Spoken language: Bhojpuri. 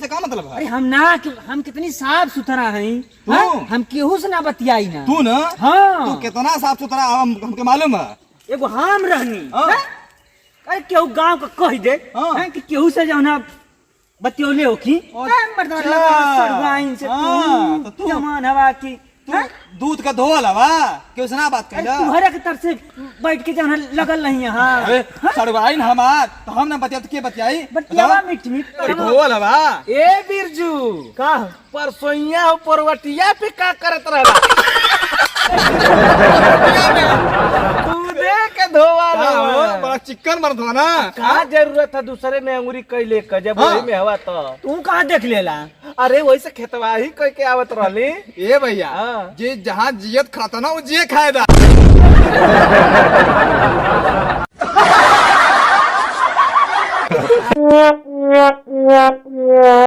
का मतलब है? अरे हम कितनी साफ सुथरा हैं। हम केहू से ना बतियाई ना। तू ना? हाँ। तू कितना साफ सुथरा हमके मालूम है। एगो हम रहनी। हाँ। अरे केहू गांव का कह दे कि केहू से जाओ ना बतियोले हो की जमान हवा की दूध का धोल हवा क्यों सुना बात कहला? तुम्हारे के तरफ से बैठ के जाना लगल नहीं है। हाँ। अरे सड़वाई न हमार तो हम ना बतिया तो के बतियाई बतियावा मीठ धोल हवा। ए बिरजू का परसोइया परवटिया पे का करत रहला? दूधे के धोवा बड़ा चिकन मर्द हो ना। का जरूरत है दूसरे में अंगुरी कैले का जब वही में हवा तो तू कहाँ देख लेला? अरे वही से खेतवा ही कह के आवत रहली। ए भैया जे जहाँ जियत खाता ना वो जिये खाएदा।